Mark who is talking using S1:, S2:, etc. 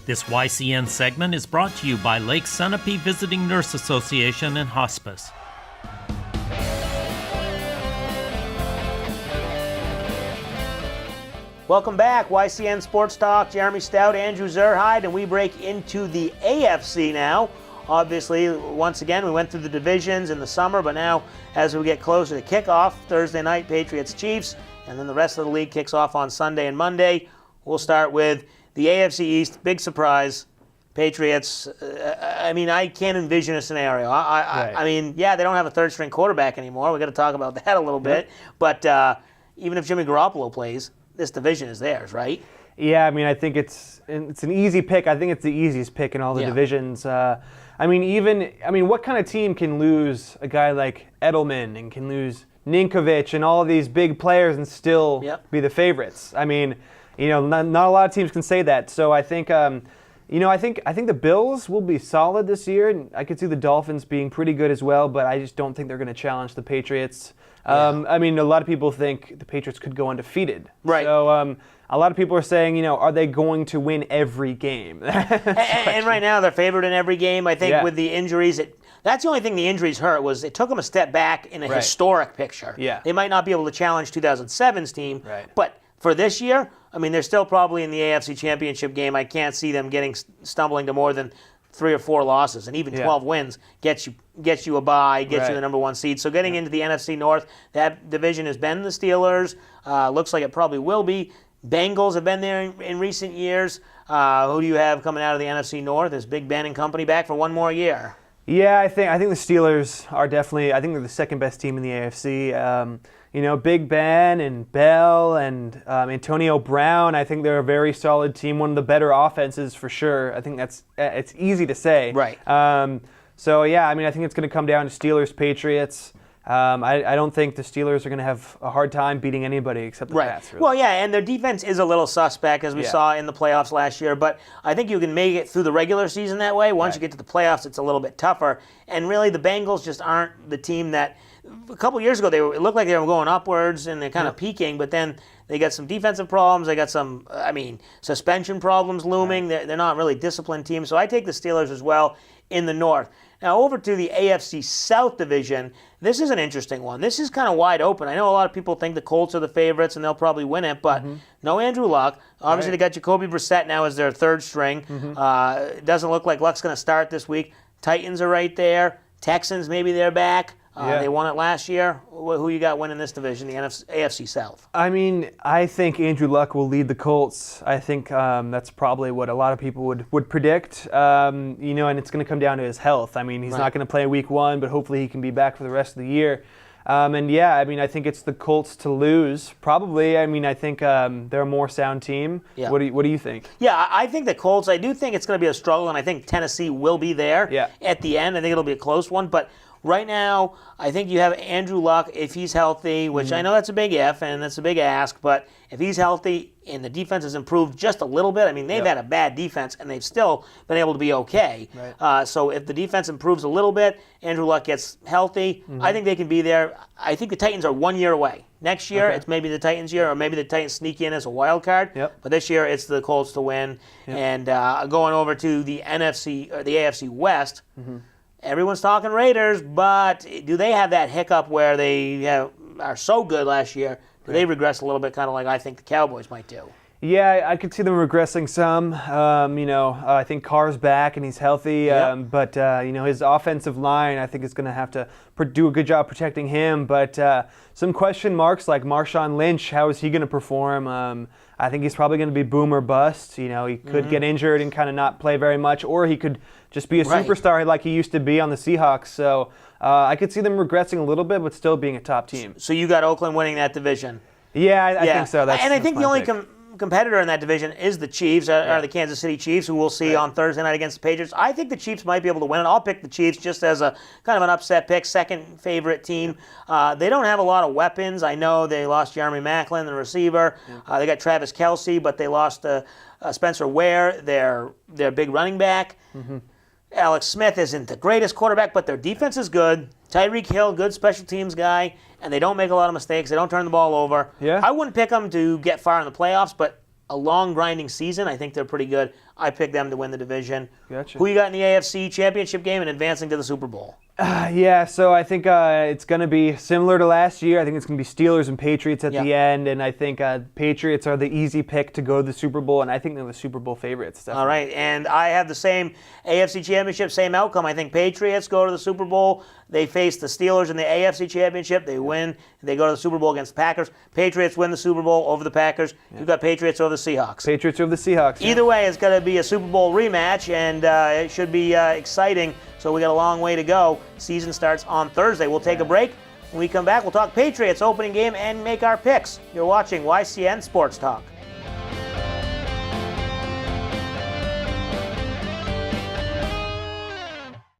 S1: This YCN segment is brought to you by Lake Sunapee Visiting Nurse Association and Hospice.
S2: Welcome back, YCN Sports Talk. Jeremy Stout, Andrew Zerhide, and we break into the AFC now. Obviously, once again, we went through the divisions in the summer, but now as we get closer to kickoff, Thursday night, Patriots-Chiefs, and then the rest of the league kicks off on Sunday and Monday. We'll start with the AFC East, big surprise, Patriots. I can't envision a scenario. I mean, yeah, they don't have a third-string quarterback anymore. We've got to talk about that a little bit. But even if Jimmy Garoppolo plays, this division is theirs, right?
S3: Yeah, I think it's an easy pick. I think it's the easiest pick in all the divisions. What kind of team can lose a guy like Edelman and can lose Ninkovich and all of these big players and still be the favorites? Not a lot of teams can say that. So I think, I think the Bills will be solid this year. And I could see the Dolphins being pretty good as well, but I just don't think they're going to challenge the Patriots. A lot of people think the Patriots could go undefeated.
S2: Right.
S3: So a lot of people are saying, are they going to win every game?
S2: and right now they're favored in every game. I think with the injuries, that's the only thing the injuries hurt was it took them a step back in a historic picture.
S3: Yeah.
S2: They might not be able to challenge 2007's team, but for this year, they're still probably in the AFC Championship game. I can't see them stumbling to more than 3 or 4 losses, and even 12 wins gets you a bye, gets you the number 1 seed. So getting into the NFC North, that division has been the Steelers. Looks like it probably will be. Bengals have been there in recent years. Who do you have coming out of the NFC North? Is Big Ben and company back for one more year?
S3: Yeah, I think the Steelers are definitely. I think they're the second best team in the AFC. Big Ben and Bell and Antonio Brown. I think they're a very solid team. One of the better offenses for sure. I think it's easy to say.
S2: Right.
S3: I think it's going to come down to Steelers Patriots. I don't think the Steelers are going to have a hard time beating anybody except the Pats. Really.
S2: Well, yeah, and their defense is a little suspect, as we saw in the playoffs last year, but I think you can make it through the regular season that way. Once you get to the playoffs, it's a little bit tougher. And really, the Bengals just aren't the team that a couple years ago it looked like they were going upwards and they're kind of peaking, but then they got some defensive problems. They got some, suspension problems looming. They're not really disciplined teams. So I take the Steelers as well in the North. Now, over to the AFC South division, this is an interesting one. This is kind of wide open. I know a lot of people think the Colts are the favorites and they'll probably win it, but no Andrew Luck. Obviously, they got Jacoby Brissett now as their third string. It doesn't look like Luck's going to start this week. Titans are right there. Texans, maybe they're back. They won it last year. Who you got winning this division, the AFC South?
S3: I think Andrew Luck will lead the Colts. I think that's probably what a lot of people would predict. And it's going to come down to his health. He's not going to play week 1, but hopefully he can be back for the rest of the year. I think it's the Colts to lose. Probably. I think they're a more sound team. Yeah. What do you think?
S2: Yeah, I think the Colts, I do think it's going to be a struggle, and I think Tennessee will be there at the end. I think it'll be a close one, but right now, I think you have Andrew Luck, if he's healthy, which I know that's a big if and that's a big ask, but if he's healthy and the defense has improved just a little bit, they've had a bad defense and they've still been able to be okay. Right. So if the defense improves a little bit, Andrew Luck gets healthy, I think they can be there. I think the Titans are 1 year away. Next year, it's maybe the Titans' year, or maybe the Titans sneak in as a wild card. But this year, it's the Colts to win. And going over to the NFC or the AFC West, everyone's talking Raiders, but do they have that hiccup where they are so good last year? Do they regress a little bit, kind of like I think the Cowboys might do?
S3: Yeah, I could see them regressing some. I think Carr's back and he's healthy, but his offensive line, I think, is going to have to do a good job protecting him. But some question marks like Marshawn Lynch, how is he going to perform? I think he's probably going to be boom or bust. He could get injured and kind of not play very much, or he could just be a superstar like he used to be on the Seahawks. So I could see them regressing a little bit, but still being a top team.
S2: So you got Oakland winning that division?
S3: Yeah, I think so.
S2: I think the only competitor in that division is the Chiefs, or the Kansas City Chiefs, who we'll see on Thursday night against the Patriots. I think the Chiefs might be able to win it. I'll pick the Chiefs just as a kind of an upset pick, second favorite team. They don't have a lot of weapons. I know they lost Jeremy Maclin, the receiver. They got Travis Kelce, but they lost Spencer Ware, their big running back. Alex Smith isn't the greatest quarterback, but their defense is good. Tyreek Hill, good special teams guy, and they don't make a lot of mistakes. They don't turn the ball over. I wouldn't pick them to get far in the playoffs, but a long grinding season. I think they're pretty good. I picked them to win the division.
S3: Gotcha.
S2: Who you got in the AFC Championship game and advancing to the Super Bowl?
S3: Yeah, so I think it's going to be similar to last year. I think it's going to be Steelers and Patriots at the end, and I think Patriots are the easy pick to go to the Super Bowl, and I think they're the Super Bowl favorites. Definitely.
S2: All right, and I have the same AFC Championship, same outcome. I think Patriots go to the Super Bowl. They face the Steelers in the AFC Championship. They win. They go to the Super Bowl against the Packers. Patriots win the Super Bowl over the Packers. You've got Patriots over the Seahawks.
S3: Patriots over the Seahawks.
S2: Either way, it's going to be a Super Bowl rematch, and it should be exciting. So we got a long way to go. Season starts on Thursday. We'll take a break. When we come back, we'll talk Patriots opening game and make our picks. You're watching YCN Sports Talk.